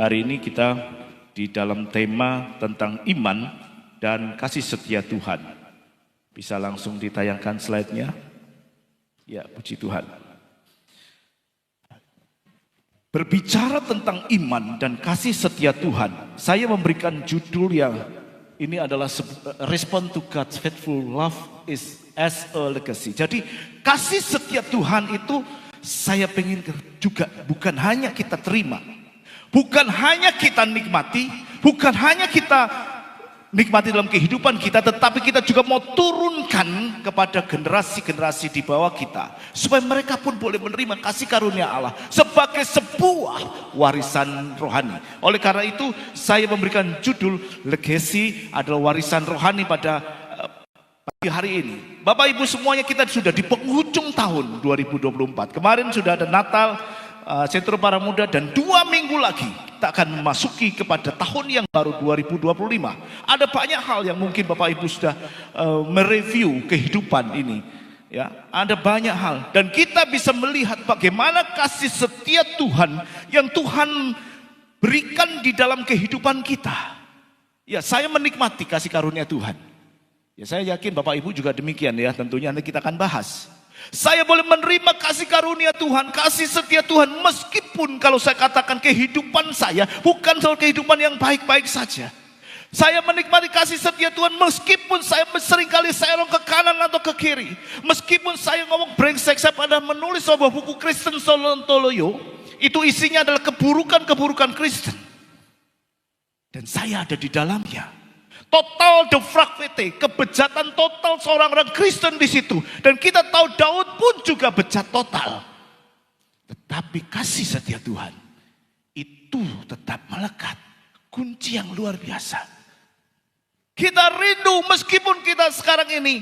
Hari ini kita di dalam tema tentang iman dan kasih setia Tuhan. Bisa langsung ditayangkan slide-nya? Ya, puji Tuhan. Berbicara tentang iman dan kasih setia Tuhan, saya memberikan judul yang ini adalah Respond to God's Faithful Love is as a Legacy. Jadi kasih setia Tuhan itu saya pengen juga bukan hanya kita terima, bukan hanya kita nikmati, bukan hanya kita nikmati dalam kehidupan kita, tetapi kita juga mau turunkan kepada generasi-generasi di bawah kita, supaya mereka pun boleh menerima kasih karunia Allah sebagai sebuah warisan rohani. Oleh karena itu, saya memberikan judul Legacy adalah warisan rohani pada pagi hari ini. Bapak Ibu semuanya, kita sudah di penghujung tahun 2024. Kemarin sudah ada Natal, Sentro Para Muda, dan 2 minggu lagi kita akan memasuki kepada tahun yang baru 2025. Ada banyak hal yang mungkin Bapak Ibu sudah mereview kehidupan ini. Ya, ada banyak hal dan kita bisa melihat bagaimana kasih setia Tuhan yang Tuhan berikan di dalam kehidupan kita. Ya, saya menikmati kasih karunia Tuhan. Ya, saya yakin Bapak Ibu juga demikian ya, tentunya nanti kita akan bahas. Saya boleh menerima kasih karunia Tuhan, kasih setia Tuhan, meskipun kalau saya katakan kehidupan saya bukan soal kehidupan yang baik-baik saja. Saya menikmati kasih setia Tuhan meskipun saya seringkali saya ke kanan atau ke kiri. Meskipun saya ngomong brengsek, saya pada menulis sebuah buku Kristen Solontoloyo, itu isinya adalah keburukan-keburukan Kristen. Dan saya ada di dalamnya. Total defragmete, kebejatan total seorang orang Kristen di situ. Dan kita tahu Daud pun juga bejat total. Tetapi kasih setia Tuhan itu tetap melekat. Kunci yang luar biasa. Kita rindu meskipun kita sekarang ini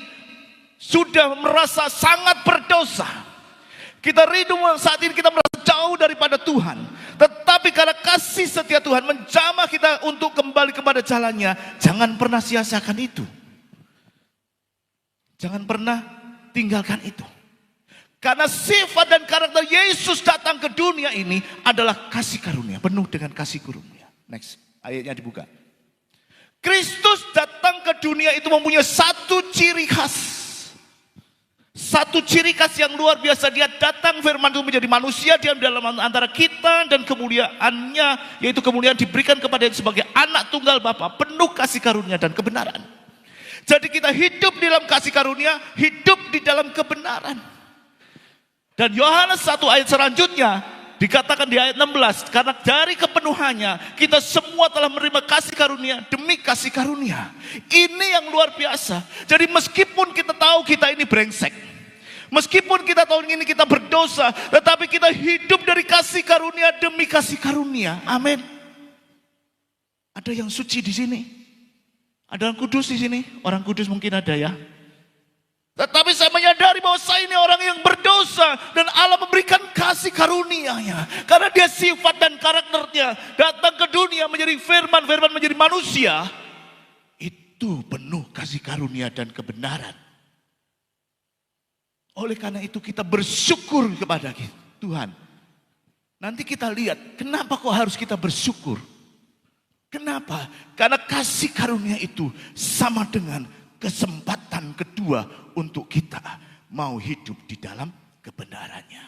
sudah merasa sangat berdosa. Kita rindu saat ini kita merasa jauh daripada Tuhan. Tetapi karena kasih setia Tuhan menjamah kita untuk kembali kepada jalannya, jangan pernah sia-siakan itu. Jangan pernah tinggalkan itu. Karena sifat dan karakter Yesus datang ke dunia ini adalah kasih karunia, penuh dengan kasih karunia. Next, ayatnya dibuka. Kristus datang ke dunia itu mempunyai satu ciri khas. Satu ciri khas yang luar biasa, dia datang firman itu menjadi manusia, dia dalam antara kita, dan kemuliaannya yaitu kemuliaan diberikan kepada dia sebagai anak tunggal Bapa, penuh kasih karunia dan kebenaran. Jadi kita hidup di dalam kasih karunia, hidup di dalam kebenaran. Dan Yohanes 1 ayat selanjutnya dikatakan di ayat 16, karena dari kepenuhannya kita semua telah menerima kasih karunia demi kasih karunia. Ini yang luar biasa. Jadi meskipun kita tahu kita ini brengsek, meskipun kita tahu ini kita berdosa, tetapi kita hidup dari kasih karunia demi kasih karunia. Amin. Ada yang suci di sini, ada yang kudus di sini. Orang kudus mungkin ada ya. Tetapi saya menyadari bahwa saya ini orang yang berdosa dan Allah memberikan kasih karunia-Nya. Karena dia sifat dan karakternya datang ke dunia menjadi firman menjadi manusia. Itu penuh kasih karunia dan kebenaran. Oleh karena itu kita bersyukur kepada Tuhan. Nanti kita lihat kenapa kok harus kita bersyukur. Kenapa? Karena kasih karunia itu sama dengan kesempatan kedua untuk kita mau hidup di dalam kebenarannya.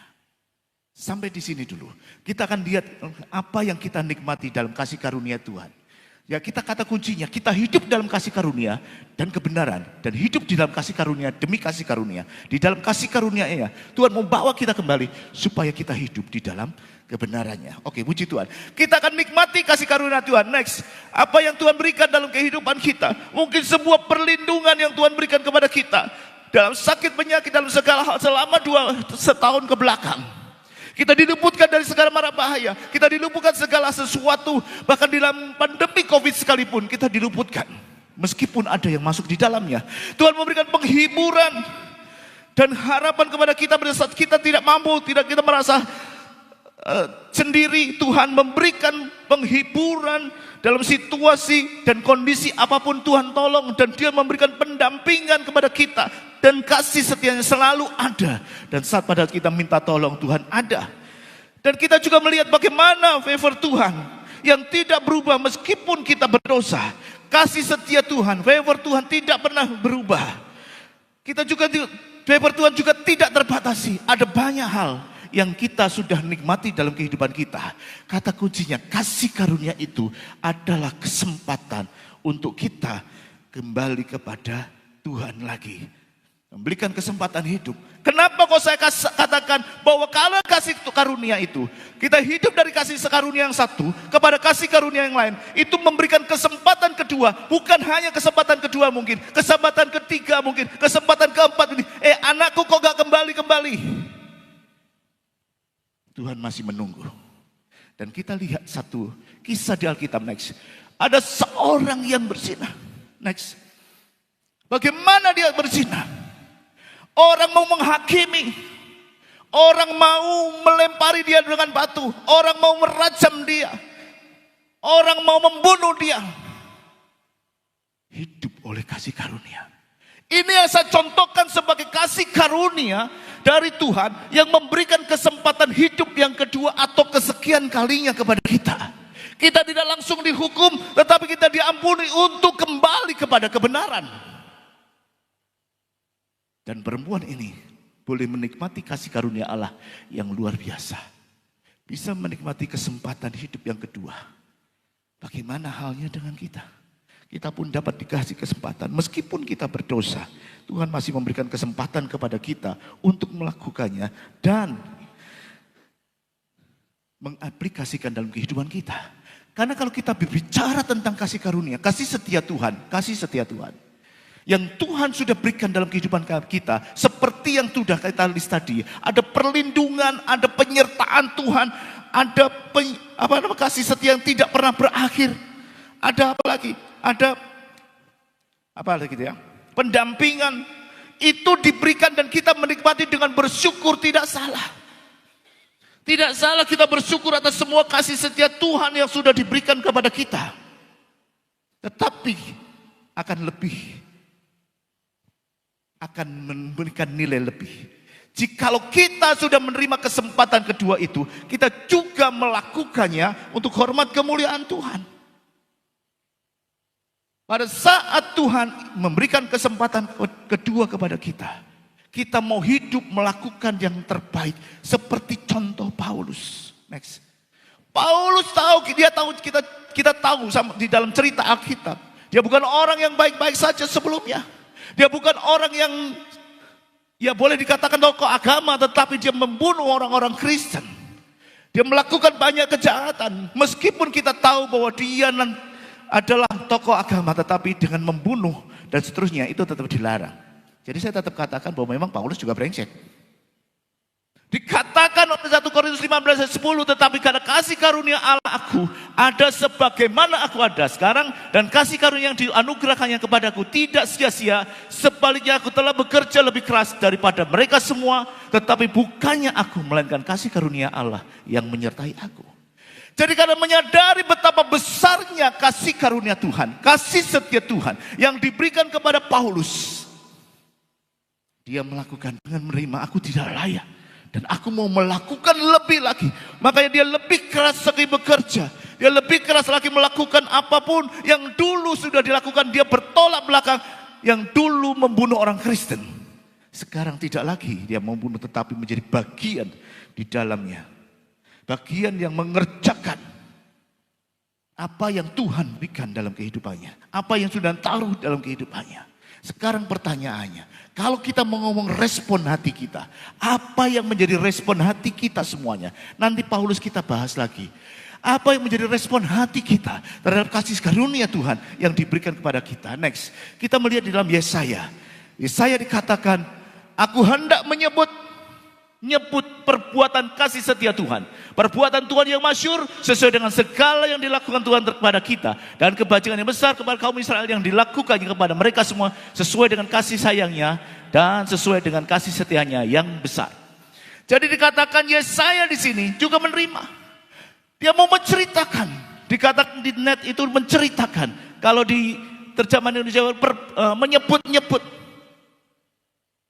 Sampai di sini dulu. Kita akan lihat apa yang kita nikmati dalam kasih karunia Tuhan. Ya, kita kata kuncinya, kita hidup dalam kasih karunia dan kebenaran. Dan hidup di dalam kasih karunia demi kasih karunia. Di dalam kasih karunia-Nya Tuhan membawa kita kembali supaya kita hidup di dalam kebenarannya. Oke, puji Tuhan. Kita akan nikmati kasih karunia Tuhan. Next, apa yang Tuhan berikan dalam kehidupan kita. Mungkin sebuah perlindungan yang Tuhan berikan kepada kita. Dalam sakit penyakit, dalam segala hal selama 2 tahun ke belakang. Kita diluputkan dari segala mara bahaya. Kita diluputkan segala sesuatu. Bahkan di dalam pandemi COVID sekalipun kita diluputkan. Meskipun ada yang masuk di dalamnya. Tuhan memberikan penghiburan dan harapan kepada kita pada saat kita tidak mampu, tidak kita merasa sendiri. Tuhan memberikan penghiburan dalam situasi dan kondisi apapun. Tuhan tolong dan dia memberikan pendampingan kepada kita. Dan kasih setianya selalu ada. Dan saat pada kita minta tolong, Tuhan ada. Dan kita juga melihat bagaimana favor Tuhan yang tidak berubah meskipun kita berdosa. Kasih setia Tuhan, favor Tuhan tidak pernah berubah. Kita juga, favor Tuhan juga tidak terbatasi. Ada banyak hal yang kita sudah nikmati dalam kehidupan kita. Kata kuncinya, kasih karunia itu adalah kesempatan untuk kita kembali kepada Tuhan lagi. Memberikan kesempatan hidup. Kenapa kok saya katakan bahwa kalau kasih karunia itu, kita hidup dari kasih karunia yang satu kepada kasih karunia yang lain, itu memberikan kesempatan kedua, bukan hanya kesempatan kedua mungkin, kesempatan ketiga mungkin, kesempatan keempat ini. Anakku kok gak kembali-kembali? Tuhan masih menunggu. Dan kita lihat satu kisah di Alkitab, next. Ada seorang yang berzina. Next. Bagaimana dia berzina? Orang mau menghakimi, orang mau melempari dia dengan batu, orang mau merajam dia, orang mau membunuh dia. Hidup oleh kasih karunia. Ini yang saya contohkan sebagai kasih karunia dari Tuhan yang memberikan kesempatan hidup yang kedua atau kesekian kalinya kepada kita. Kita tidak langsung dihukum, tetapi kita diampuni untuk kembali kepada kebenaran. Dan perempuan ini boleh menikmati kasih karunia Allah yang luar biasa. Bisa menikmati kesempatan hidup yang kedua. Bagaimana halnya dengan kita? Kita pun dapat dikasih kesempatan. Meskipun kita berdosa, Tuhan masih memberikan kesempatan kepada kita untuk melakukannya. Dan mengaplikasikan dalam kehidupan kita. Karena kalau kita berbicara tentang kasih karunia, kasih setia Tuhan. Yang Tuhan sudah berikan dalam kehidupan kita, seperti yang sudah kita list tadi, ada perlindungan, ada penyertaan Tuhan, ada kasih setia yang tidak pernah berakhir, ada apa lagi? Ada apa lagi ya? Pendampingan itu diberikan dan kita menikmati dengan bersyukur, tidak salah. Tidak salah kita bersyukur atas semua kasih setia Tuhan yang sudah diberikan kepada kita. Tetapi akan memberikan nilai lebih. Jikalau kita sudah menerima kesempatan kedua itu, kita juga melakukannya untuk hormat kemuliaan Tuhan. Pada saat Tuhan memberikan kesempatan kedua kepada kita, kita mau hidup melakukan yang terbaik. Seperti contoh Paulus. Next. Paulus kita tahu di dalam cerita Alkitab. Dia bukan orang yang baik-baik saja sebelumnya. Dia bukan orang yang boleh dikatakan tokoh agama, tetapi dia membunuh orang-orang Kristen. Dia melakukan banyak kejahatan. Meskipun kita tahu bahwa dia adalah tokoh agama, tetapi dengan membunuh dan seterusnya itu tetap dilarang. Jadi saya tetap katakan bahwa memang Paulus juga brengsek. Dikatakan oleh 1 Korintus 15 ayat 10, tetapi karena kasih karunia Allah aku ada sebagaimana aku ada sekarang, dan kasih karunia yang dianugerahkannya kepadaku tidak sia-sia. Sebaliknya aku telah bekerja lebih keras daripada mereka semua, tetapi bukannya aku, melainkan kasih karunia Allah yang menyertai aku. Jadi karena menyadari betapa besarnya kasih karunia Tuhan, kasih setia Tuhan yang diberikan kepada Paulus, dia melakukan dengan menerima, aku tidak layak. Dan aku mau melakukan lebih lagi. Makanya dia lebih keras lagi bekerja. Dia lebih keras lagi melakukan apapun yang dulu sudah dilakukan. Dia bertolak belakang yang dulu membunuh orang Kristen. Sekarang tidak lagi dia membunuh, tetapi menjadi bagian di dalamnya. Bagian yang mengerjakan apa yang Tuhan berikan dalam kehidupannya. Apa yang sudah taruh dalam kehidupannya. Sekarang pertanyaannya, kalau kita mau ngomong respon hati kita, apa yang menjadi respon hati kita semuanya? Nanti Paulus kita bahas lagi. Apa yang menjadi respon hati kita terhadap kasih karunia Tuhan yang diberikan kepada kita? Next, kita melihat di dalam Yesaya. Yesaya dikatakan, aku hendak menyebut perbuatan kasih setia Tuhan. Perbuatan Tuhan yang masyhur sesuai dengan segala yang dilakukan Tuhan kepada kita. Dan kebajikan yang besar kepada kaum Israel yang dilakukannya kepada mereka semua. Sesuai dengan kasih sayangnya dan sesuai dengan kasih setianya yang besar. Jadi dikatakan Yesaya di sini juga menerima. Dia mau menceritakan. Dikatakan di net itu menceritakan. Kalau di terjemahan Indonesia menyebut-nyebut.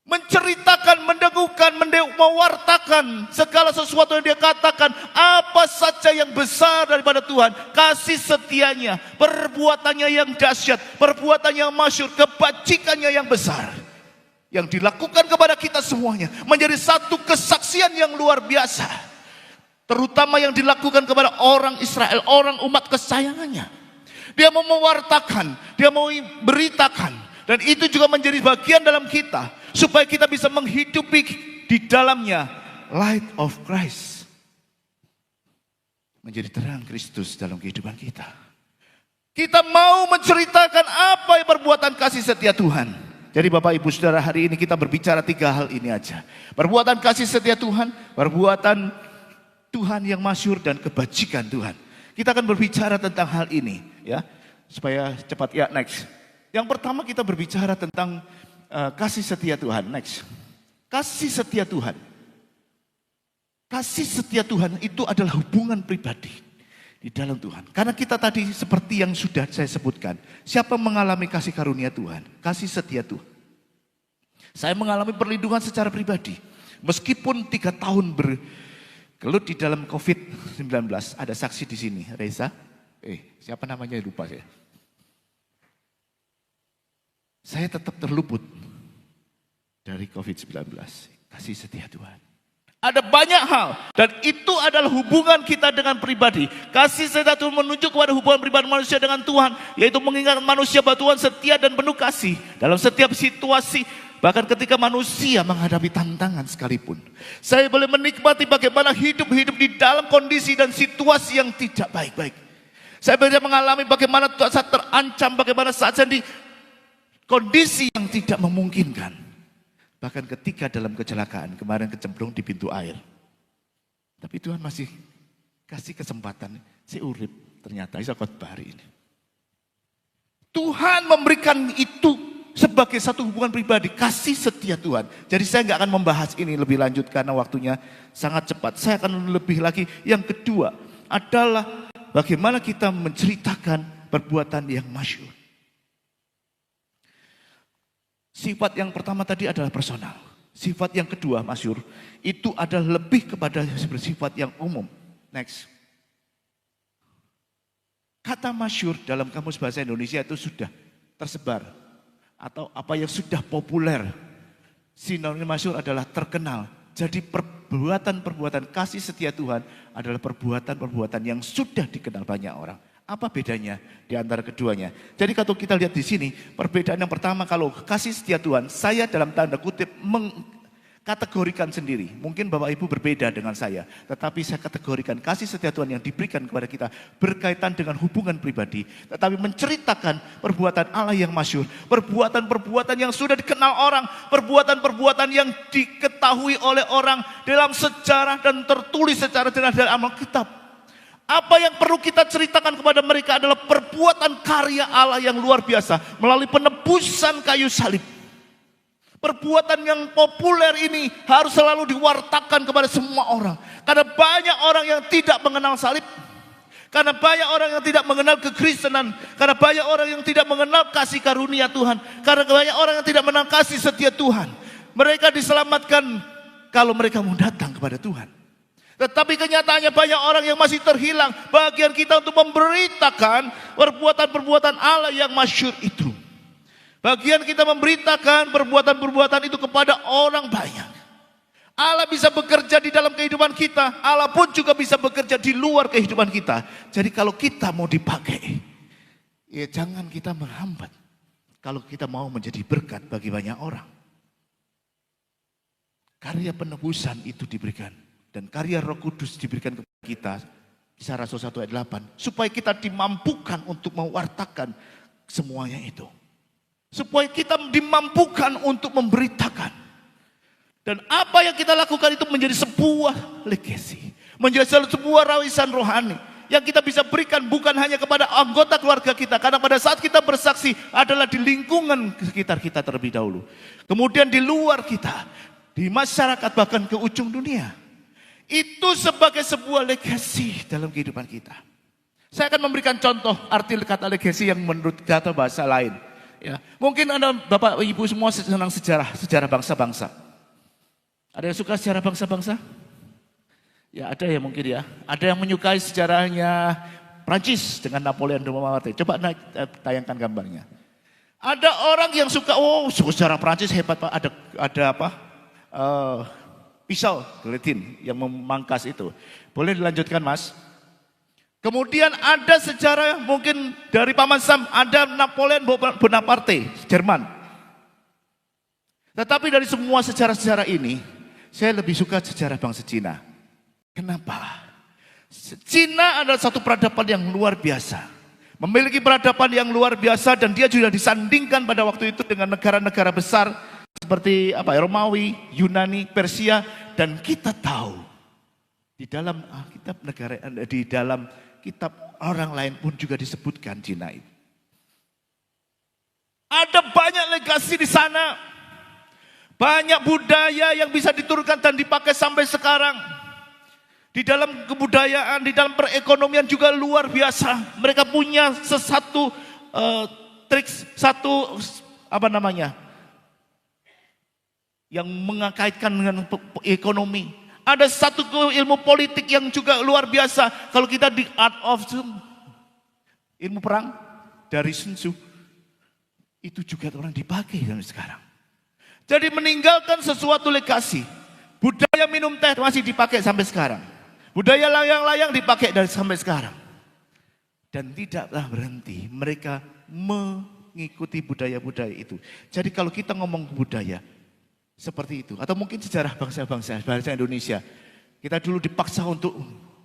Menceritakan, mendengukan, mau mewartakan segala sesuatu yang dia katakan, apa saja yang besar daripada Tuhan, kasih setianya, perbuatannya yang dahsyat, perbuatannya yang masyhur, kebajikannya yang besar, yang dilakukan kepada kita semuanya, menjadi satu kesaksian yang luar biasa, terutama yang dilakukan kepada orang Israel, orang umat kesayangannya. Dia mau mewartakan, dia mau beritakan, dan itu juga menjadi bagian dalam kita, supaya kita bisa menghidupi di dalamnya light of Christ, menjadi terang Kristus dalam kehidupan kita. Kita mau menceritakan apa yang perbuatan kasih setia Tuhan. Jadi Bapak Ibu Saudara, hari ini kita berbicara 3 hal ini aja. Perbuatan kasih setia Tuhan, perbuatan Tuhan yang masyhur, dan kebajikan Tuhan. Kita akan berbicara tentang hal ini ya, supaya cepat ya. Next. Yang pertama kita berbicara tentang kasih setia Tuhan. Next. Kasih setia Tuhan. Kasih setia Tuhan itu adalah hubungan pribadi di dalam Tuhan. Karena kita tadi seperti yang sudah saya sebutkan, siapa mengalami kasih karunia Tuhan? Kasih setia Tuhan. Saya mengalami perlindungan secara pribadi. Meskipun 3 tahun bergelut di dalam COVID-19, ada saksi di sini, Reza. Siapa namanya lupa saya. Saya tetap terluput dari COVID-19, kasih setia Tuhan. Ada banyak hal, dan itu adalah hubungan kita dengan pribadi. Kasih setia Tuhan menunjuk kepada hubungan pribadi manusia dengan Tuhan, yaitu mengingat manusia bahwa Tuhan setia dan penuh kasih dalam setiap situasi, bahkan ketika manusia menghadapi tantangan sekalipun. Saya boleh menikmati bagaimana hidup di dalam kondisi dan situasi yang tidak baik-baik. Saya boleh mengalami bagaimana saat terancam, bagaimana saat saya di kondisi yang tidak memungkinkan. Bahkan ketika dalam kecelakaan, kemarin kecemplung di pintu air. Tapi Tuhan masih kasih kesempatan, si urip ternyata bisa khotbah hari ini. Tuhan memberikan itu sebagai satu hubungan pribadi, kasih setia Tuhan. Jadi saya nggak akan membahas ini lebih lanjut karena waktunya sangat cepat. Saya akan lebih lagi. Yang kedua adalah bagaimana kita menceritakan perbuatan yang masyhur. Sifat yang pertama tadi adalah personal. Sifat yang kedua masyhur itu adalah lebih kepada bersifat yang umum. Next. Kata masyhur dalam Kamus Bahasa Indonesia itu sudah tersebar atau apa yang sudah populer. Sinonim masyhur adalah terkenal. Jadi perbuatan-perbuatan kasih setia Tuhan adalah perbuatan-perbuatan yang sudah dikenal banyak orang. Apa bedanya di antara keduanya? Jadi kalau kita lihat di sini, perbedaan yang pertama, kalau kasih setia Tuhan, saya dalam tanda kutip mengkategorikan sendiri. Mungkin Bapak Ibu berbeda dengan saya, tetapi saya kategorikan kasih setia Tuhan yang diberikan kepada kita berkaitan dengan hubungan pribadi, tetapi menceritakan perbuatan Allah yang masyhur, perbuatan-perbuatan yang sudah dikenal orang, perbuatan-perbuatan yang diketahui oleh orang dalam sejarah dan tertulis secara jelas dalam Alkitab. Apa yang perlu kita ceritakan kepada mereka adalah perbuatan karya Allah yang luar biasa melalui penebusan kayu salib. Perbuatan yang populer ini harus selalu diwartakan kepada semua orang. Karena banyak orang yang tidak mengenal salib. Karena banyak orang yang tidak mengenal kekristenan. Karena banyak orang yang tidak mengenal kasih karunia Tuhan. Karena banyak orang yang tidak mengenal kasih setia Tuhan. Mereka diselamatkan kalau mereka mau datang kepada Tuhan. Tetapi kenyataannya banyak orang yang masih terhilang. Bagian kita untuk memberitakan perbuatan-perbuatan Allah yang masyhur itu. Bagian kita memberitakan perbuatan-perbuatan itu kepada orang banyak. Allah bisa bekerja di dalam kehidupan kita. Allah pun juga bisa bekerja di luar kehidupan kita. Jadi kalau kita mau dipakai, ya jangan kita menghambat. Kalau kita mau menjadi berkat bagi banyak orang. Karya penebusan itu diberikan. Dan karya Roh Kudus diberikan kepada kita, Kisah Rasul 1 ayat 8, supaya kita dimampukan untuk mewartakan semuanya itu. Supaya kita dimampukan untuk memberitakan. Dan apa yang kita lakukan itu menjadi sebuah legacy, menjadi sebuah warisan rohani yang kita bisa berikan bukan hanya kepada anggota keluarga kita, karena pada saat kita bersaksi adalah di lingkungan sekitar kita terlebih dahulu. Kemudian di luar kita, di masyarakat, bahkan ke ujung dunia. Itu sebagai sebuah legasi dalam kehidupan kita. Saya akan memberikan contoh arti kata legasi yang menurut kata bahasa lain. Ya, mungkin Anda Bapak Ibu semua senang sejarah bangsa-bangsa. Ada yang suka sejarah bangsa-bangsa? Ya ada ya mungkin ya. Ada yang menyukai sejarahnya Prancis dengan Napoleon Bonaparte. Coba tayangkan gambarnya. Ada orang yang suka, oh sejarah Prancis hebat Pak. Ada apa? Pisau gelatin yang memangkas itu. Boleh dilanjutkan Mas? Kemudian ada sejarah mungkin dari Paman Sam, ada Napoleon Bonaparte, Jerman. Tetapi dari semua sejarah-sejarah ini, saya lebih suka sejarah bangsa Cina. Kenapa? Cina adalah satu peradaban yang luar biasa. Memiliki peradaban yang luar biasa dan dia juga disandingkan pada waktu itu dengan negara-negara besar seperti Romawi, Yunani, Persia, dan kita tahu di dalam kitab negara, di dalam kitab orang lain pun juga disebutkan Cina itu. Ada banyak legasi di sana. Banyak budaya yang bisa diturunkan dan dipakai sampai sekarang. Di dalam kebudayaan, di dalam perekonomian juga luar biasa. Mereka punya satu trik, yang mengkaitkan dengan ekonomi. Ada satu ilmu politik yang juga luar biasa. Kalau kita di Art of ilmu perang dari Sun Tzu, itu juga orang dipakai sampai sekarang. Jadi meninggalkan sesuatu legasi. Budaya minum teh masih dipakai sampai sekarang. Budaya layang-layang dipakai dari sampai sekarang. Dan tidaklah berhenti. Mereka mengikuti budaya-budaya itu. Jadi kalau kita ngomong budaya seperti itu. Atau mungkin sejarah bangsa-bangsa Indonesia. Kita dulu dipaksa untuk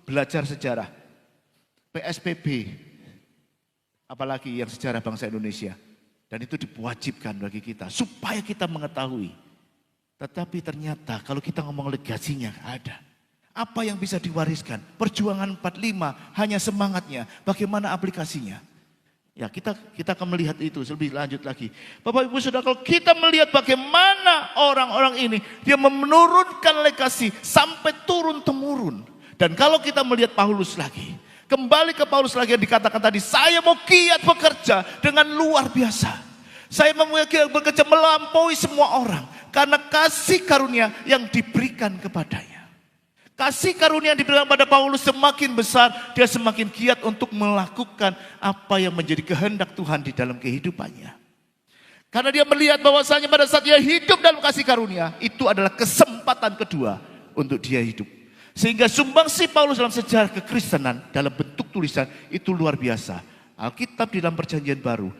belajar sejarah. PSBB. Apalagi yang sejarah bangsa Indonesia. Dan itu diwajibkan bagi kita, supaya kita mengetahui. Tetapi ternyata kalau kita ngomong legasinya ada. Apa yang bisa diwariskan? Perjuangan 45 hanya semangatnya, bagaimana aplikasinya? Ya kita akan melihat itu lebih lanjut lagi. Bapak Ibu Saudara, kalau kita melihat bagaimana orang-orang ini, dia menurunkan legasi sampai turun-temurun. Dan kalau kita melihat Paulus lagi, kembali ke Paulus lagi yang dikatakan tadi, saya mau giat bekerja dengan luar biasa. Saya mau giat bekerja melampaui semua orang. Karena kasih karunia yang diberikan kepadanya. Kasih karunia yang diberikan pada Paulus semakin besar, dia semakin giat untuk melakukan apa yang menjadi kehendak Tuhan di dalam kehidupannya. Karena dia melihat bahwasanya pada saat dia hidup dalam kasih karunia, itu adalah kesempatan kedua untuk dia hidup. Sehingga sumbangsi Paulus dalam sejarah kekristenan dalam bentuk tulisan itu luar biasa. Alkitab di dalam perjanjian baru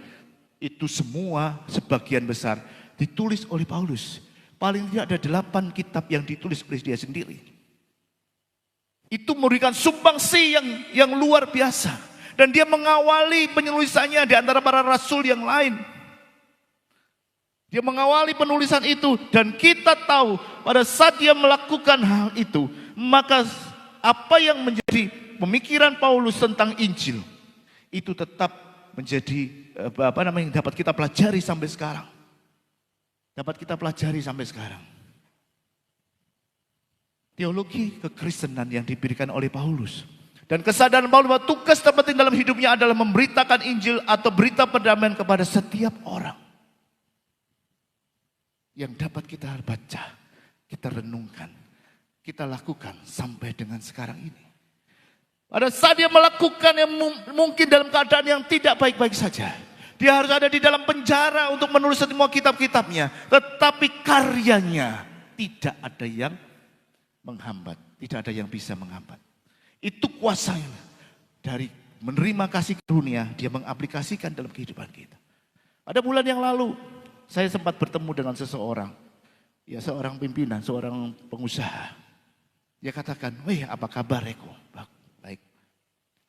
itu semua sebagian besar ditulis oleh Paulus. Paling tidak ada 8 kitab yang ditulis oleh dia sendiri. Itu memberikan sumbangsi yang luar biasa. Dan dia mengawali penulisannya di antara para rasul yang lain. Dia mengawali penulisan itu dan kita tahu pada saat dia melakukan hal itu, maka apa yang menjadi pemikiran Paulus tentang Injil itu tetap menjadi dapat kita pelajari sampai sekarang. Dapat kita pelajari sampai sekarang. Teologi kekristenan yang diberikan oleh Paulus. Dan kesadaran Paulus bahwa tugas terpenting dalam hidupnya adalah memberitakan Injil atau berita perdamaian kepada setiap orang. Yang dapat kita baca, kita renungkan, kita lakukan sampai dengan sekarang ini. Pada saat dia melakukan yang mungkin dalam keadaan yang tidak baik-baik saja. Dia harus ada di dalam penjara untuk menulis semua kitab-kitabnya. Tetapi karyanya tidak ada yang menghambat. Tidak ada yang bisa menghambat. Itu kuasanya dari menerima kasih karunia, dia mengaplikasikan dalam kehidupan kita. Pada bulan yang lalu, saya sempat bertemu dengan seseorang. Ya seorang pimpinan, seorang pengusaha. Dia katakan, weh apa kabar Eko? Baik.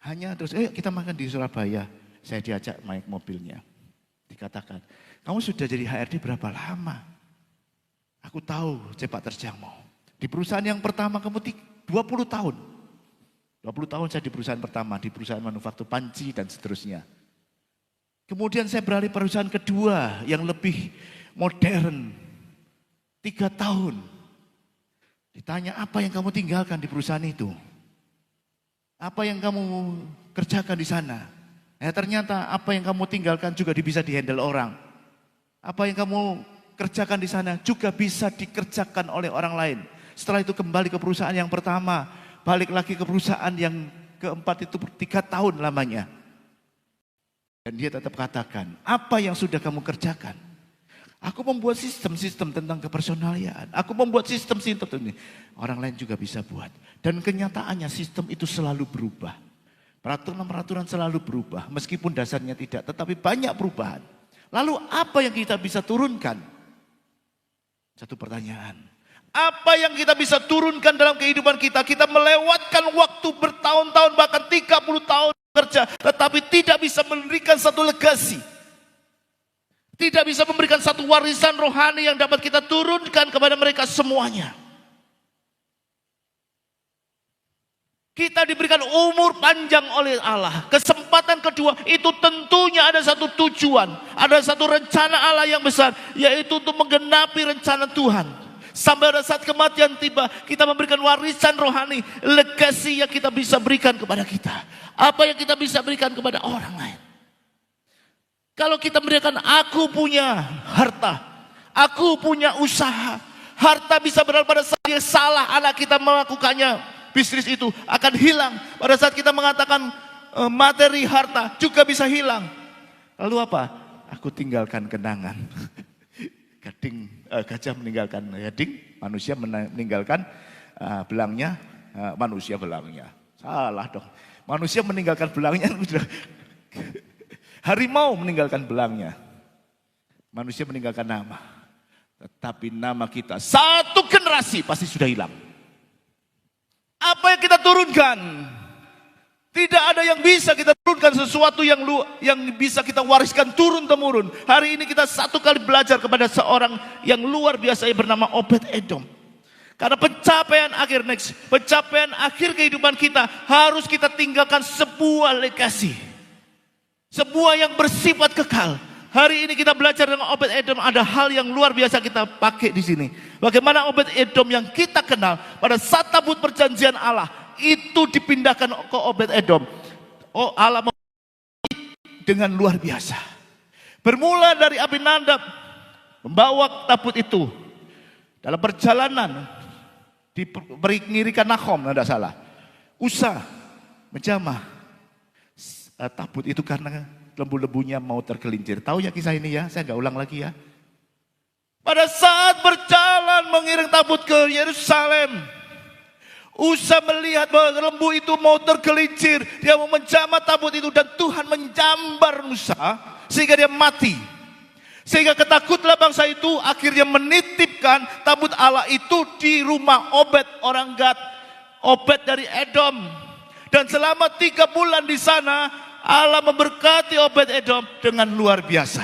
Hanya terus, kita makan di Surabaya. Saya diajak naik mobilnya. Dikatakan, kamu sudah jadi HRD berapa lama? Aku tahu cepat terjangkau. Di perusahaan yang pertama kamu 20 tahun. 20 tahun saya di perusahaan pertama, di perusahaan manufaktur panci dan seterusnya. Kemudian saya beralih perusahaan kedua yang lebih modern. 3 tahun. Ditanya apa yang kamu tinggalkan di perusahaan itu? Apa yang kamu kerjakan di sana? Ternyata apa yang kamu tinggalkan juga bisa dihandle orang. Apa yang kamu kerjakan di sana juga bisa dikerjakan oleh orang lain. Setelah itu kembali ke perusahaan yang pertama, balik lagi ke perusahaan yang keempat, itu 3 tahun lamanya. Dan dia tetap katakan, apa yang sudah kamu kerjakan? Aku membuat sistem-sistem tentang kepersonalian. Aku membuat sistem-sistem ini. Orang lain juga bisa buat. Dan kenyataannya sistem itu selalu berubah. Peraturan-peraturan selalu berubah. Meskipun dasarnya tidak, tetapi banyak perubahan. Lalu apa yang kita bisa turunkan? Satu pertanyaan. Apa yang kita bisa turunkan dalam kehidupan kita? Kita melewatkan waktu bertahun-tahun, bahkan 30 tahun kerja, tetapi tidak bisa memberikan satu legasi. Tidak bisa memberikan satu warisan rohani yang dapat kita turunkan kepada mereka semuanya. Kita diberikan umur panjang oleh Allah. Kesempatan kedua itu tentunya ada satu tujuan. Ada satu rencana Allah yang besar. Yaitu untuk menggenapi rencana Tuhan. Sampai pada saat kematian tiba, kita memberikan warisan rohani. Legasi yang kita bisa berikan kepada kita. Apa yang kita bisa berikan kepada orang lain. Kalau kita memberikan, aku punya harta. Aku punya usaha. Harta bisa berada pada saat dia salah, anak kita melakukannya. Bisnis itu akan hilang. Pada saat kita mengatakan materi harta juga bisa hilang. Lalu apa? Aku tinggalkan kenangan. Gajah meninggalkan gading, manusia meninggalkan belangnya, manusia belangnya. Salah dong. Manusia meninggalkan belangnya. Harimau meninggalkan belangnya. Manusia meninggalkan nama. Tetapi nama kita satu generasi pasti sudah hilang. Apa yang kita turunkan? Tidak ada yang bisa kita turunkan sesuatu yang bisa kita wariskan turun-temurun. Hari ini kita satu kali belajar kepada seorang yang luar biasa yang bernama Obed-Edom. Karena pencapaian akhir kehidupan kita harus kita tinggalkan sebuah legasi. Sebuah yang bersifat kekal. Hari ini kita belajar dengan Obed-Edom, ada hal yang luar biasa kita pakai di sini. Bagaimana Obed-Edom yang kita kenal pada saat tabut perjanjian Allah itu dipindahkan ke Obed-Edom. Oh, Allah dengan luar biasa. Bermula dari Abinadab membawa tabut itu dalam perjalanan diberikan Nahom, tidak salah. Usa menjamah tabut itu karena lembu-lembunya mau tergelincir. Tahu ya kisah ini ya, saya nggak ulang lagi ya. Pada saat berjalan mengiring tabut ke Yerusalem, Usa melihat bahwa lembu itu mau tergelincir. Dia mau menjamah tabut itu dan Tuhan menjambar Usa sehingga dia mati. Sehingga ketakutlah bangsa itu akhirnya menitipkan tabut Allah itu di rumah Obed orang Gad. Obed dari Edom. Dan selama 3 bulan di sana Allah memberkati Obed-Edom dengan luar biasa.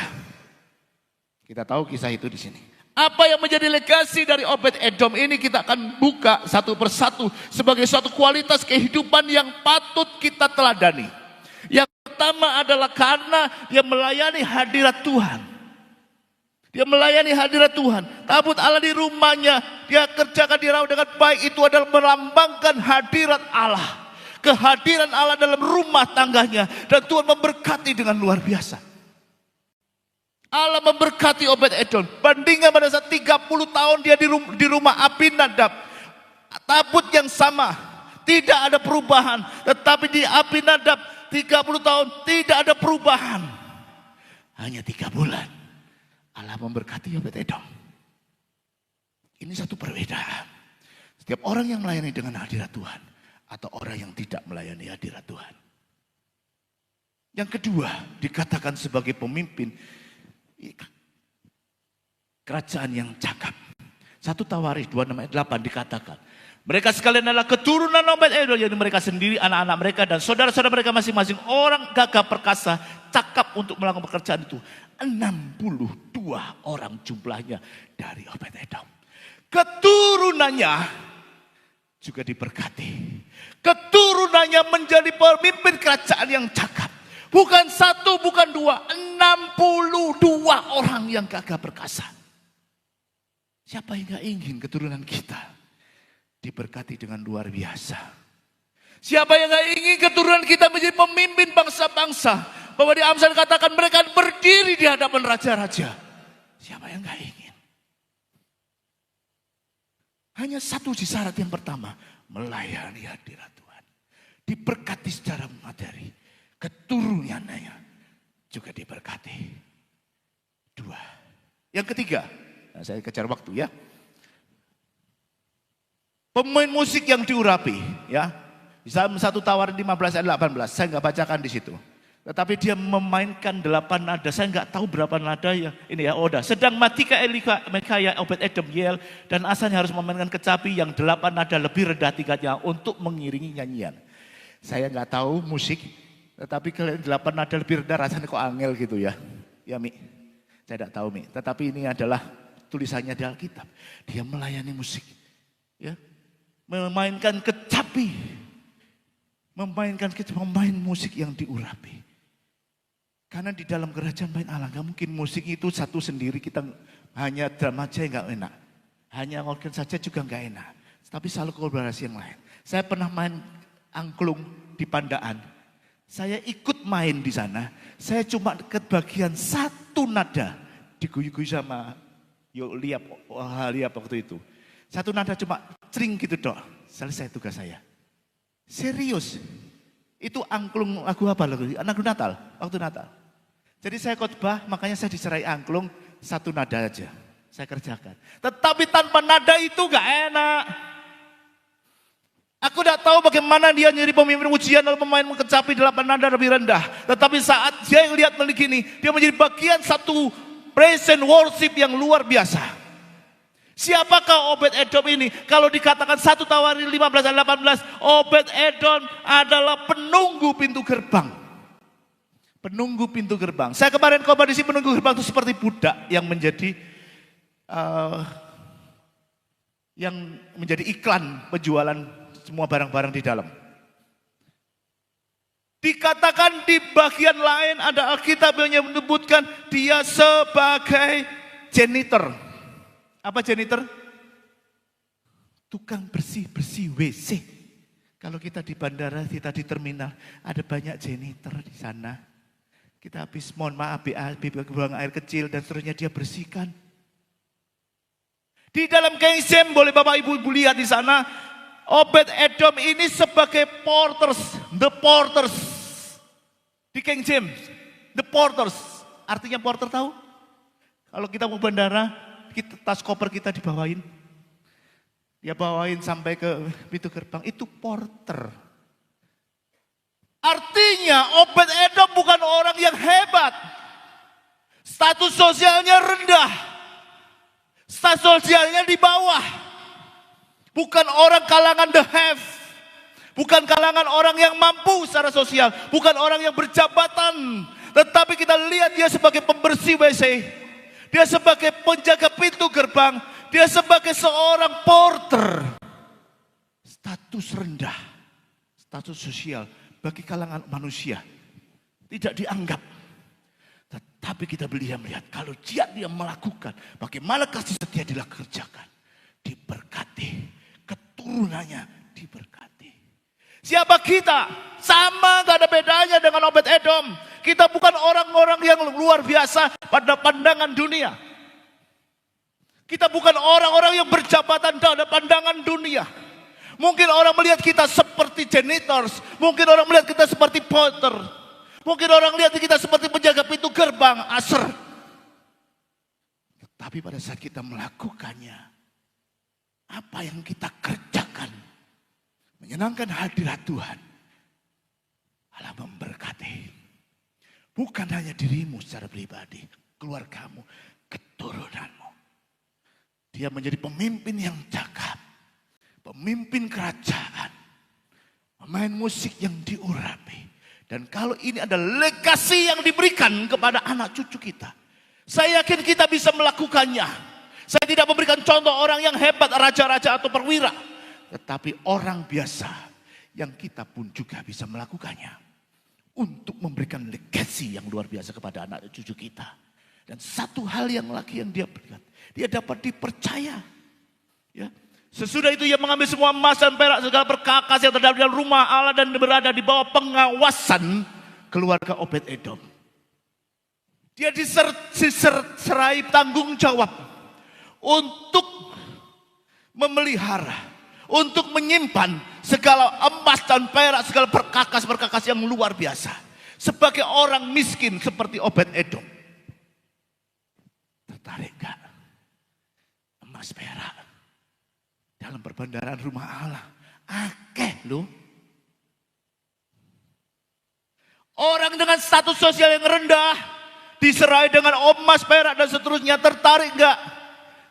Kita tahu kisah itu di sini. Apa yang menjadi legasi dari Obed-Edom ini kita akan buka satu persatu sebagai suatu kualitas kehidupan yang patut kita teladani. Yang pertama adalah karena dia melayani hadirat Tuhan. Dia melayani hadirat Tuhan. Tabut Allah di rumahnya, dia kerjakan dirawat dengan baik, itu adalah melambangkan hadirat Allah. Kehadiran Allah dalam rumah tangganya. Dan Tuhan memberkati dengan luar biasa. Allah memberkati Obed-Edom. Bandingkan pada saat 30 tahun dia di rumah Abinadab. Tabut yang sama. Tidak ada perubahan. Tetapi di Abinadab 30 tahun tidak ada perubahan. Hanya 3 bulan. Allah memberkati Obed-Edom. Ini satu perbedaan. Setiap orang yang melayani dengan hadirat Tuhan. Atau orang yang tidak melayani hadirat Tuhan. Yang kedua, dikatakan sebagai pemimpin kerajaan yang cakap. 1 Tawarikh 26:8 dikatakan. Mereka sekalian adalah keturunan Obed-Edom, yaitu mereka sendiri, anak-anak mereka dan saudara-saudara mereka masing-masing orang gagah perkasa, cakap untuk melakukan pekerjaan itu. 62 orang jumlahnya dari Obed-Edom. Keturunannya juga diberkati. Keturunannya menjadi pemimpin kerajaan yang cakap. Bukan 1, bukan 2, 62 orang yang gagah perkasa. Siapa yang gak ingin keturunan kita diberkati dengan luar biasa? Siapa yang gak ingin keturunan kita menjadi pemimpin bangsa-bangsa? Bahwa di Amsal katakan mereka berdiri di hadapan raja-raja. Siapa yang gak ingin? Hanya satu syarat yang pertama, melayani hadirat Tuhan. Diberkati secara materi, keturunannya juga diberkati. 2. Yang ketiga, nah saya kejar waktu ya. Pemain musik yang diurapi, ya. Bisa 1 Tawarin 15 ayat 18, saya nggak bacakan di situ. Tetapi dia memainkan 8 nada, saya nggak tahu berapa nada ya. Ini ya, Oda. Sedang Matika, Elika, Mekaya, Obed-Edom, Yel, dan Asanya harus memainkan kecapi yang 8 nada lebih rendah tingkatnya untuk mengiringi nyanyian. Saya nggak tahu musik, tetapi kalau 8 nada lebih rendah rasanya kok angel gitu ya. Ya Mi, saya tidak tahu Mi. Tetapi ini adalah tulisannya di Alkitab. Dia melayani musik, ya, memainkan kecapi, memain musik yang diurapi. Karena di dalam kerajaan baik Allah, gak mungkin musik itu satu sendiri, kita hanya drama aja gak enak. Hanya organ saja juga gak enak. Tapi selalu kolaborasi yang lain. Saya pernah main angklung di Pandaan. Saya ikut main di sana. Saya cuma kebagian 1 nada. Diguyu-guyu sama Liap waktu itu. 1 nada cuma cering gitu dok. Selesai tugas saya. Serius. Itu angklung lagu apa lagu? Lagu Natal, waktu Natal. Jadi saya khotbah, makanya saya diserai angklung 1 nada aja. Saya kerjakan. Tetapi tanpa nada itu gak enak. Aku tidak tahu bagaimana dia nyari pemimpin ujian lalu pemain kecapi 8 nada lebih rendah. Tetapi saat dia lihat begini, dia menjadi bagian satu praise and worship yang luar biasa. Siapakah Obed-Edom ini? Kalau dikatakan 1 Tawarin 15 dan 18, Obed-Edom adalah penunggu pintu gerbang. Penunggu pintu gerbang. Saya kemarin khotbah di sini, penunggu gerbang itu seperti budak yang menjadi iklan penjualan semua barang-barang di dalam. Dikatakan di bagian lain ada Alkitab yang menyebutkan dia sebagai janitor. Apa janitor? Tukang bersih-bersih WC. Kalau kita di bandara, kita di terminal, ada banyak janitor di sana. Kita habis, mohon maaf, buang air kecil dan seterusnya dia bersihkan. Di dalam King James, boleh Bapak Ibu lihat di sana, Obed-Edom ini sebagai porters, the porters. Di King James, the porters. Artinya porter tahu? Kalau kita mau bandara, tas koper kita dibawain. Dia bawain sampai ke pintu gerbang, itu porter. Artinya Obed-Edom bukan orang yang hebat. Status sosialnya rendah. Status sosialnya di bawah. Bukan orang kalangan the have. Bukan kalangan orang yang mampu secara sosial. Bukan orang yang berjabatan. Tetapi kita lihat dia sebagai pembersih WC. Dia sebagai penjaga pintu gerbang. Dia sebagai seorang porter. Status rendah. Status sosial bagi kalangan manusia tidak dianggap. Tetapi kita melihat kalau dia melakukan, bagaimana kasih setia dia kerjakan, diberkati, keturunannya diberkati. Siapa kita? Sama, gak ada bedanya dengan Obed-Edom. Kita bukan orang-orang yang luar biasa pada pandangan dunia. Kita bukan orang-orang yang berjabatan dalam pandangan dunia. Mungkin orang melihat kita seperti janitors. Mungkin orang melihat kita seperti porter. Mungkin orang lihat kita seperti penjaga pintu gerbang, aser. Tapi pada saat kita melakukannya, apa yang kita kerjakan menyenangkan hadirat Tuhan, Allah memberkati. Bukan hanya dirimu secara pribadi, keluargamu, keturunanmu. Dia menjadi pemimpin yang cakap. Pemimpin kerajaan, pemain musik yang diurapi. Dan kalau ini ada legasi yang diberikan kepada anak cucu kita, saya yakin kita bisa melakukannya. Saya tidak memberikan contoh orang yang hebat, raja-raja atau perwira. Tetapi orang biasa yang kita pun juga bisa melakukannya. Untuk memberikan legasi yang luar biasa kepada anak cucu kita. Dan satu hal yang lagi yang dia berikan, dia dapat dipercaya. Ya. Sesudah itu ia mengambil semua emas dan perak segala perkakas yang terdapat dalam rumah Allah dan berada di bawah pengawasan keluarga Obed-Edom. Dia diserai tanggung jawab untuk memelihara, untuk menyimpan segala emas dan perak, segala perkakas-perkakas yang luar biasa. Sebagai orang miskin seperti Obed-Edom. Tertarik gak? Emas perak dalam perbendaharaan rumah Allah. Akeh loh. Orang dengan status sosial yang rendah diserai dengan emas perak dan seterusnya, tertarik gak?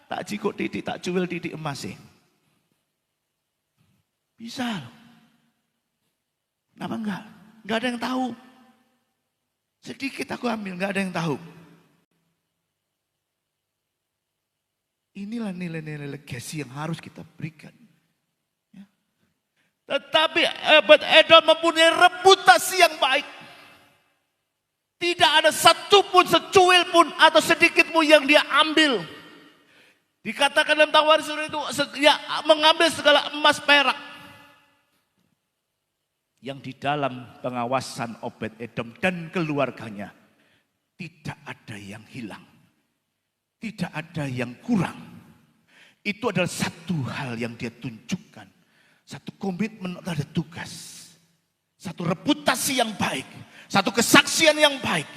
Tak jikuk titik, tak cuil titik emas sih. Bisa loh. Kenapa enggak? Enggak ada yang tahu. Sedikit aku ambil, enggak ada yang tahu. Inilah nilai-nilai legasi yang harus kita berikan. Ya. Tetapi Obed-Edom mempunyai reputasi yang baik. Tidak ada satupun, secuil pun atau sedikit pun yang dia ambil. Dikatakan dalam Tawaris itu, ya, mengambil segala emas perak. Yang di dalam pengawasan Obed-Edom dan keluarganya, tidak ada yang hilang. Tidak ada yang kurang. Itu adalah satu hal yang dia tunjukkan. Satu komitmen, ada tugas. Satu reputasi yang baik. Satu kesaksian yang baik.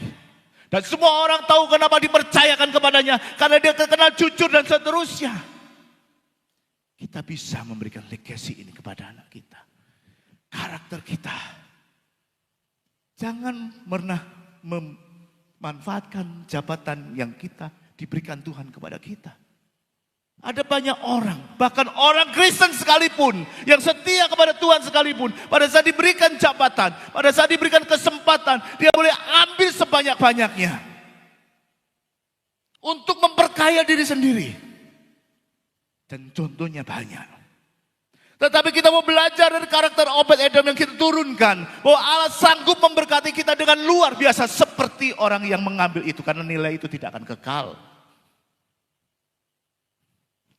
Dan semua orang tahu kenapa dipercayakan kepadanya. Karena dia terkenal jujur dan seterusnya. Kita bisa memberikan legasi ini kepada anak kita. Karakter kita. Jangan pernah memanfaatkan jabatan yang kita diberikan Tuhan kepada kita. Ada banyak orang, bahkan orang Kristen sekalipun, yang setia kepada Tuhan sekalipun, pada saat diberikan jabatan, pada saat diberikan kesempatan, dia boleh ambil sebanyak-banyaknya. Untuk memperkaya diri sendiri. Dan contohnya banyak. Tetapi kita mau belajar dari karakter Obed-Edom yang kita turunkan. Bahwa Allah sanggup memberkati kita dengan luar biasa seperti orang yang mengambil itu. Karena nilai itu tidak akan kekal.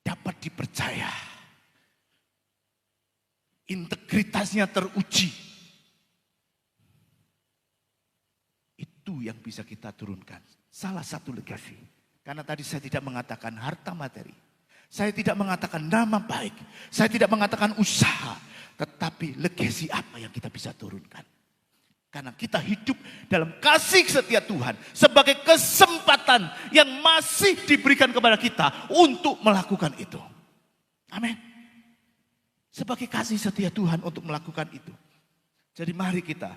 Dapat dipercaya. Integritasnya teruji. Itu yang bisa kita turunkan. Salah satu legasi. Karena tadi saya tidak mengatakan harta materi. Saya tidak mengatakan nama baik. Saya tidak mengatakan usaha. Tetapi legasi apa yang kita bisa turunkan. Karena kita hidup dalam kasih setia Tuhan. Sebagai kesempatan yang masih diberikan kepada kita untuk melakukan itu. Amin. Sebagai kasih setia Tuhan untuk melakukan itu. Jadi mari kita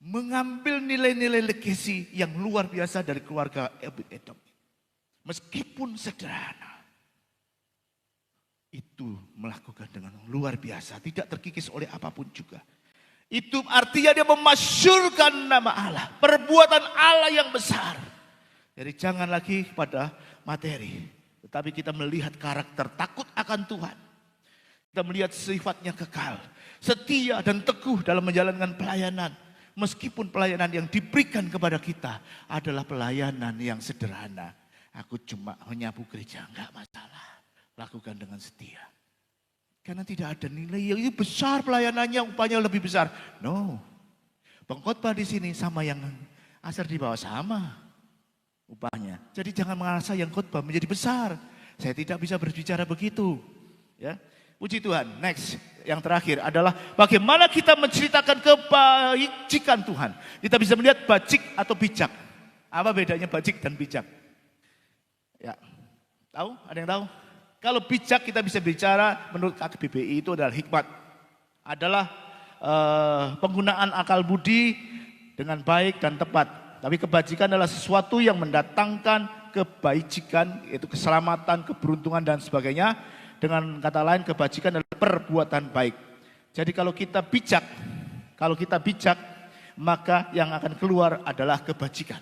mengambil nilai-nilai legasi yang luar biasa dari keluarga Obed-Edom. Meskipun sederhana. Itu melakukan dengan luar biasa. Tidak terkikis oleh apapun juga. Itu artinya dia memasyurkan nama Allah. Perbuatan Allah yang besar. Jadi jangan lagi pada materi. Tetapi kita melihat karakter takut akan Tuhan. Kita melihat sifatnya kekal. Setia dan teguh dalam menjalankan pelayanan. Meskipun pelayanan yang diberikan kepada kita adalah pelayanan yang sederhana. Aku cuma menyapu gereja, enggak masalah. Lakukan dengan setia. Karena tidak ada nilai yang besar pelayanannya, upahnya lebih besar. No. Pengkhotbah di sini sama yang asar di bawah sama upahnya. Jadi jangan merasa yang khotbah menjadi besar. Saya tidak bisa berbicara begitu. Ya. Puji Tuhan. Next, yang terakhir adalah bagaimana kita menceritakan kebajikan Tuhan. Kita bisa melihat bajik atau bijak. Apa bedanya bajik dan bijak? Ya. Tahu? Ada yang tahu? Kalau bijak kita bisa bicara menurut KBBI itu adalah hikmat. Adalah penggunaan akal budi dengan baik dan tepat. Tapi kebajikan adalah sesuatu yang mendatangkan kebajikan, yaitu keselamatan, keberuntungan dan sebagainya. Dengan kata lain kebajikan adalah perbuatan baik. Jadi kalau kita bijak, maka yang akan keluar adalah kebajikan.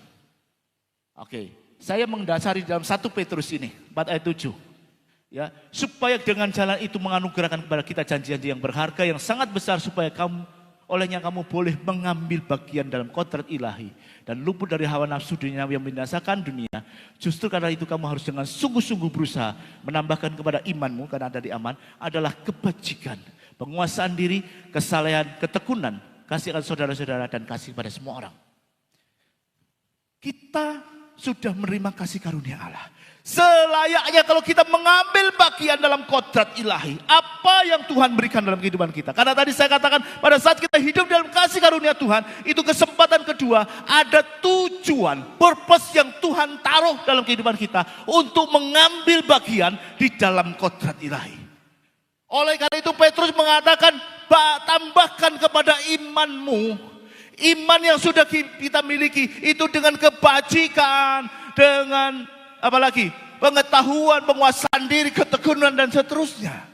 Oke, saya mendasari dalam 1 Petrus ini, 4 ayat 7. Ya, supaya dengan jalan itu menganugerahkan kepada kita janji-janji yang berharga yang sangat besar supaya olehnya kamu boleh mengambil bagian dalam kodrat ilahi dan luput dari hawa nafsu dunia yang membinasakan dunia. Justru karena itu kamu harus dengan sungguh-sungguh berusaha menambahkan kepada imanmu, karena ada di aman, adalah kebajikan, penguasaan diri, kesalehan, ketekunan, kasih akan saudara-saudara dan kasih pada semua orang. Kita sudah menerima kasih karunia Allah. Selayaknya kalau kita mengambil bagian dalam kodrat ilahi. Apa yang Tuhan berikan dalam kehidupan kita. Karena tadi saya katakan pada saat kita hidup dalam kasih karunia Tuhan. Itu kesempatan kedua. Ada tujuan, purpose yang Tuhan taruh dalam kehidupan kita. Untuk mengambil bagian di dalam kodrat ilahi. Oleh karena itu Petrus mengatakan, tambahkan kepada imanmu. Iman yang sudah kita miliki. Itu dengan kebajikan, dengan apalagi pengetahuan, penguasaan diri, ketekunan dan seterusnya.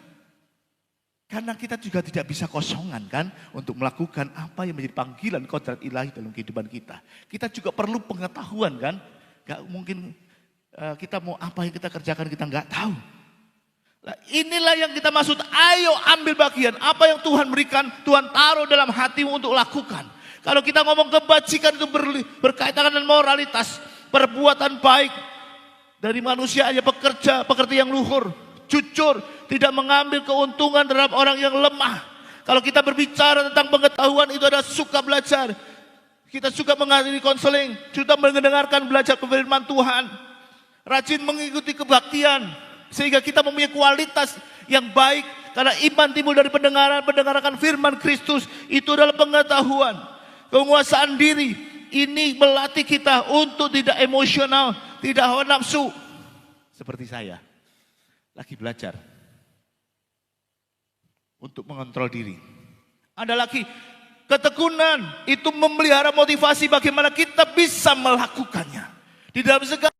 Karena kita juga tidak bisa kosongan kan untuk melakukan apa yang menjadi panggilan kodrat ilahi dalam kehidupan kita. Kita juga perlu pengetahuan kan. Gak mungkin kita mau apa yang kita kerjakan kita nggak tahu. Nah, inilah yang kita maksud, ayo ambil bagian. Apa yang Tuhan berikan, Tuhan taruh dalam hatimu untuk lakukan. Kalau kita ngomong kebajikan itu berkaitan dengan moralitas, perbuatan baik, dari manusia hanya pekerja yang luhur, jujur, tidak mengambil keuntungan terhadap orang yang lemah. Kalau kita berbicara tentang pengetahuan itu adalah suka belajar. Kita suka menghadiri konseling, suka mendengarkan belajar firman Tuhan. Rajin mengikuti kebaktian, sehingga kita mempunyai kualitas yang baik. Karena iman timbul dari pendengaran firman Kristus, itu adalah pengetahuan. Penguasaan diri, ini melatih kita untuk tidak emosional, tidak hawa nafsu. Seperti saya, lagi belajar untuk mengontrol diri. Ada lagi, ketekunan itu memelihara motivasi bagaimana kita bisa melakukannya. Di dalam segala,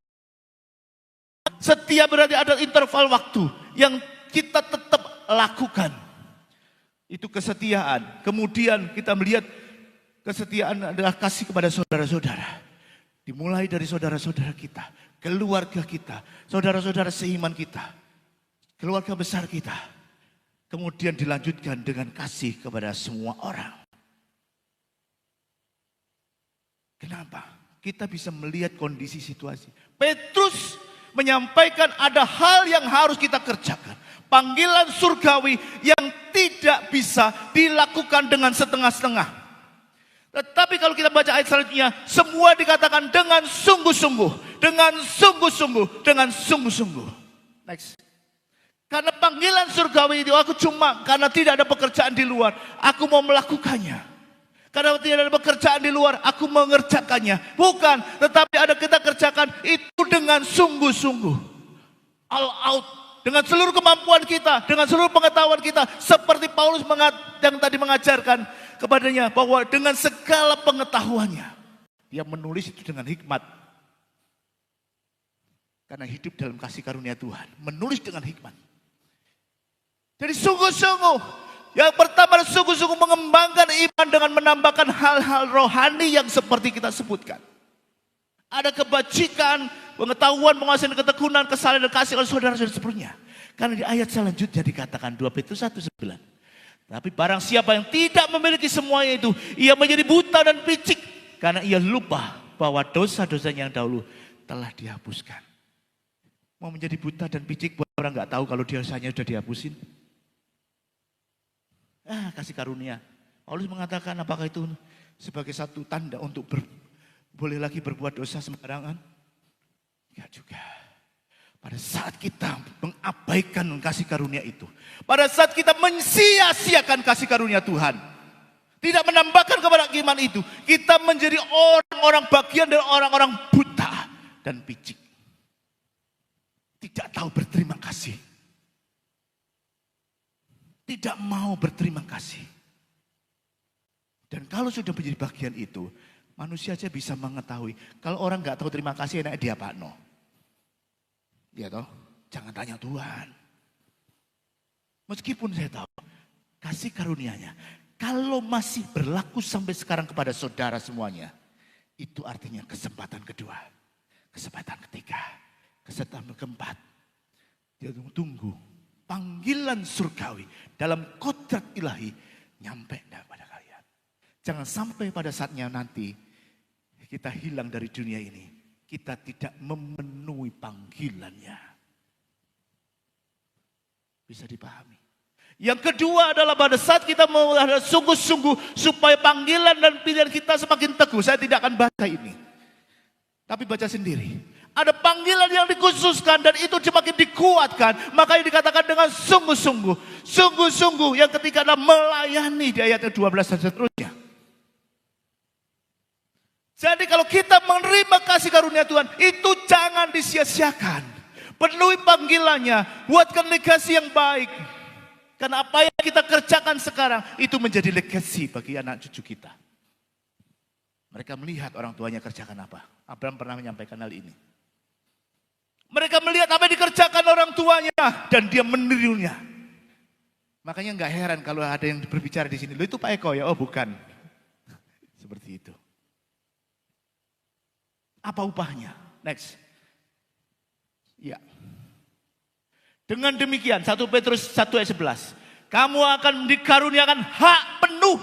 setiap berarti ada interval waktu yang kita tetap lakukan. Itu kesetiaan. Kemudian kita melihat kesetiaan adalah kasih kepada saudara-saudara. Dimulai dari saudara-saudara kita, keluarga kita, saudara-saudara seiman kita, keluarga besar kita. Kemudian dilanjutkan dengan kasih kepada semua orang. Kenapa? Kita bisa melihat kondisi situasi. Petrus menyampaikan ada hal yang harus kita kerjakan. Panggilan surgawi yang tidak bisa dilakukan dengan setengah-setengah. Tetapi kalau kita baca ayat selanjutnya, semua dikatakan dengan sungguh-sungguh, dengan sungguh-sungguh, dengan sungguh-sungguh. Next. Karena panggilan surgawi itu aku cuma karena tidak ada pekerjaan di luar, aku mau melakukannya. Karena tidak ada pekerjaan di luar, aku mengerjakannya. Bukan, tetapi ada kita kerjakan itu dengan sungguh-sungguh. All out. Dengan seluruh kemampuan kita, dengan seluruh pengetahuan kita. Seperti Paulus yang tadi mengajarkan kepadanya bahwa dengan segala pengetahuannya dia menulis itu dengan hikmat. Karena hidup dalam kasih karunia Tuhan, menulis dengan hikmat. Jadi sungguh-sungguh, yang pertama sungguh-sungguh mengembangkan iman dengan menambahkan hal-hal rohani yang seperti kita sebutkan. Ada kebajikan, pengetahuan, penguasaan, ketekunan, kesalahan dan kasih oleh saudara-saudara sepertinya. Karena di ayat selanjutnya dikatakan 2 Petrus 1:9. Tapi barang siapa yang tidak memiliki semuanya itu, ia menjadi buta dan picik. Karena ia lupa bahwa dosa-dosanya yang dahulu telah dihapuskan. Mau menjadi buta dan picik buat orang gak tahu kalau dosanya sudah dihapusin. Kasih karunia. Paulus mengatakan apakah itu sebagai satu tanda untuk boleh lagi berbuat dosa sembarangan? Ya juga. Pada saat kita mengabaikan kasih karunia itu. Pada saat kita mensia-siakan kasih karunia Tuhan. Tidak menambahkan kepada iman itu. Kita menjadi orang-orang bagian dari orang-orang buta dan picik. Tidak tahu berterima kasih. Tidak mau berterima kasih. Dan kalau sudah menjadi bagian itu, manusia saja bisa mengetahui. Kalau orang nggak tahu terima kasih, enaknya dia pakno. Ya toh, jangan tanya Tuhan. Meskipun saya tahu kasih karunia-Nya, kalau masih berlaku sampai sekarang kepada saudara semuanya, itu artinya kesempatan kedua, kesempatan ketiga, kesempatan keempat. Dia tunggu panggilan surgawi dalam kodrat ilahi nyampe pada kalian. Jangan sampai pada saatnya nanti kita hilang dari dunia ini, kita tidak memenuhi panggilannya. Bisa dipahami. Yang kedua adalah pada saat kita mau sungguh-sungguh supaya panggilan dan pilihan kita semakin teguh. Saya tidak akan baca ini. Tapi baca sendiri. Ada panggilan yang dikhususkan dan itu semakin dikuatkan. Makanya dikatakan dengan sungguh-sungguh. Sungguh-sungguh yang ketika Anda melayani di ayat 12 dan seterusnya. Jadi kalau kita menerima kasih karunia Tuhan, itu jangan disia-siakan. Penuhi panggilannya, buatkan legasi yang baik. Karena apa yang kita kerjakan sekarang, itu menjadi legasi bagi anak cucu kita. Mereka melihat orang tuanya kerjakan apa. Abraham pernah menyampaikan hal ini. Mereka melihat apa yang dikerjakan orang tuanya dan dia menirunya. Makanya nggak heran kalau ada yang berbicara di sini, "Lo itu Pak Eko ya?" Oh bukan. Seperti itu. Apa upahnya? Next. Ya. Dengan demikian 1 Petrus 1 ayat 11. Kamu akan dikaruniakan hak penuh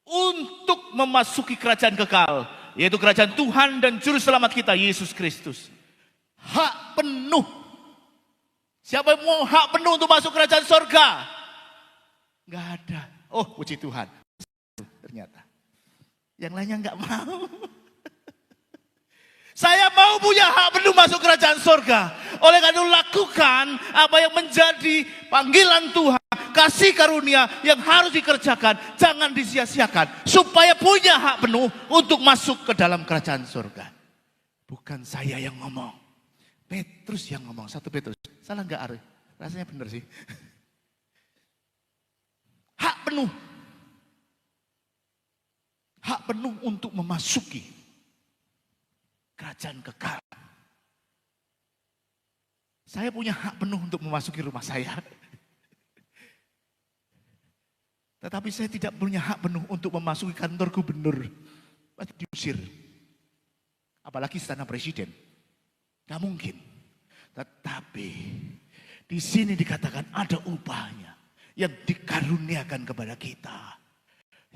untuk memasuki kerajaan kekal. Yaitu kerajaan Tuhan dan Juru Selamat kita Yesus Kristus. Hak penuh. Siapa yang mau hak penuh untuk masuk kerajaan sorga? Enggak ada. Oh puji Tuhan. Ternyata. Yang lainnya enggak mau. Saya mau punya hak penuh masuk kerajaan sorga. Oleh karena itu lakukan apa yang menjadi panggilan Tuhan. Kasih karunia yang harus dikerjakan. Jangan disia-siakan. Supaya punya hak penuh untuk masuk ke dalam kerajaan sorga. Bukan saya yang ngomong. Petrus yang ngomong. 1 Petrus. Salah enggak Ari? Rasanya benar sih. Hak penuh. Hak penuh untuk memasuki kerajaan kekal. Saya punya hak penuh untuk memasuki rumah saya. Tetapi saya tidak punya hak penuh untuk memasuki kantor gubernur. Pasti diusir. Apalagi istana presiden. Gak mungkin. Tetapi di sini dikatakan ada upahnya yang dikaruniakan kepada kita.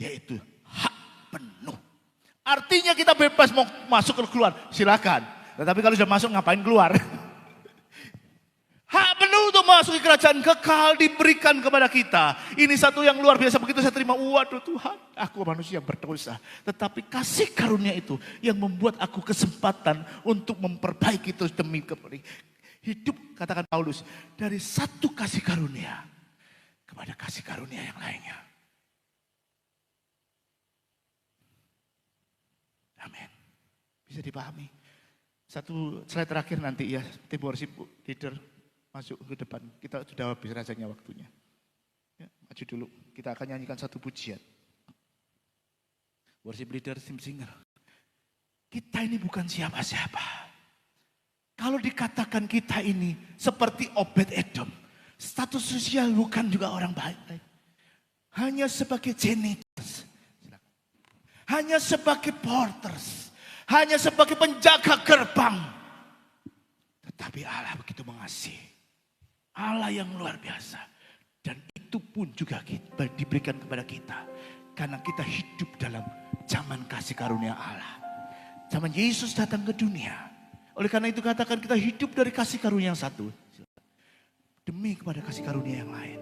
Yaitu hak penuh. Artinya kita bebas mau masuk ke keluar, silakan. Tetapi kalau sudah masuk ngapain keluar? Hak penuh untuk memasuki kerajaan kekal diberikan kepada kita. Ini satu yang luar biasa. Begitu saya terima, waduh Tuhan, aku manusia yang berdosa. Tetapi kasih karunia itu yang membuat aku kesempatan untuk memperbaiki terus demi hidup, katakan Paulus, dari satu kasih karunia kepada kasih karunia yang lainnya. Amin. Bisa dipahami. Satu slide terakhir nanti ya, tim worship leader masuk ke depan. Kita sudah habis rasanya waktunya. Ya, maju dulu. Kita akan nyanyikan satu pujian. Worship leader, tim singer. Kita ini bukan siapa-siapa. Kalau dikatakan kita ini seperti Obed Edom, status sosial bukan juga orang baik-baik. Hanya sebagai janitors. Hanya sebagai porters. Hanya sebagai penjaga gerbang. Tetapi Allah begitu mengasihi. Allah yang luar biasa. Dan itu pun juga diberikan kepada kita. Karena kita hidup dalam zaman kasih karunia Allah. Zaman Yesus datang ke dunia. Oleh karena itu katakan kita hidup dari kasih karunia yang satu. Demi kepada kasih karunia yang lain.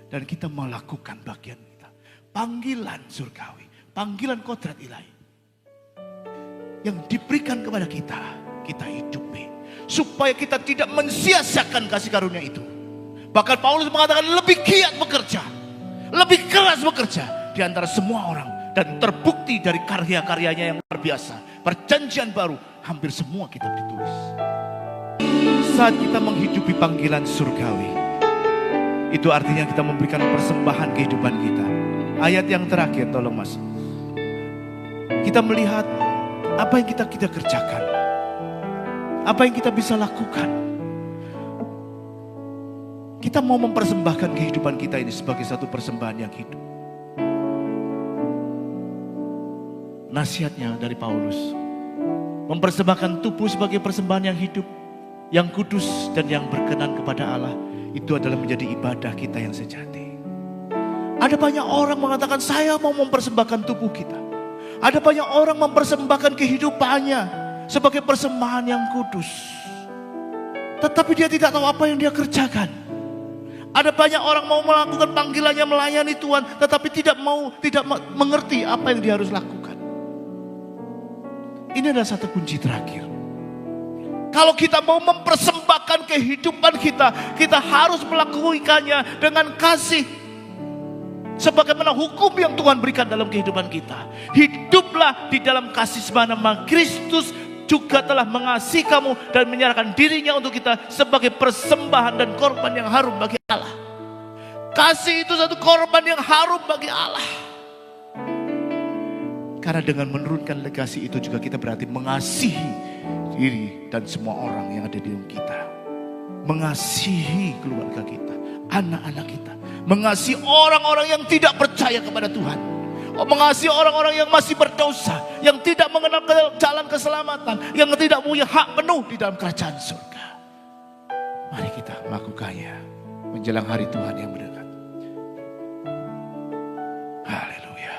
Dan kita melakukan bagian kita. Panggilan surgawi. Panggilan kodrat ilahi. Yang diberikan kepada kita. Kita hidupi. Supaya kita tidak mensia-siakan kasih karunia itu. Bahkan Paulus mengatakan lebih giat bekerja. Lebih keras bekerja. Di antara semua orang. Dan terbukti dari karya-karyanya yang luar biasa. Perjanjian baru. Hampir semua kitab ditulis. Saat kita menghidupi panggilan surgawi. Itu artinya kita memberikan persembahan kehidupan kita. Ayat yang terakhir tolong mas. Kita melihat apa yang kita kerjakan. Apa yang kita bisa lakukan. Kita mau mempersembahkan kehidupan kita ini sebagai satu persembahan yang hidup. Nasihatnya dari Paulus. Mempersembahkan tubuh sebagai persembahan yang hidup. Yang kudus dan yang berkenan kepada Allah. Itu adalah menjadi ibadah kita yang sejati. Ada banyak orang mengatakan saya mau mempersembahkan tubuh kita. Ada banyak orang mempersembahkan kehidupannya sebagai persembahan yang kudus. Tetapi dia tidak tahu apa yang dia kerjakan. Ada banyak orang mau melakukan panggilannya melayani Tuhan, tetapi tidak mengerti apa yang dia harus lakukan. Ini adalah satu kunci terakhir. Kalau kita mau mempersembahkan kehidupan kita, kita harus melakukannya dengan kasih. Sebagaimana hukum yang Tuhan berikan dalam kehidupan kita. Hiduplah di dalam kasih sebagaimana Kristus juga telah mengasihi kamu dan menyerahkan dirinya untuk kita sebagai persembahan dan korban yang harum bagi Allah. Kasih itu satu korban yang harum bagi Allah. Karena dengan menurunkan legasi itu juga kita berarti mengasihi diri dan semua orang yang ada di dalam kita. Mengasihi keluarga kita, anak-anak kita. Mengasihi orang-orang yang tidak percaya kepada Tuhan. Mengasihi orang-orang yang masih berdosa, yang tidak mengenal jalan keselamatan, yang tidak punya hak penuh di dalam kerajaan surga. Mari kita melakukannya menjelang hari Tuhan yang mendekat. Haleluya.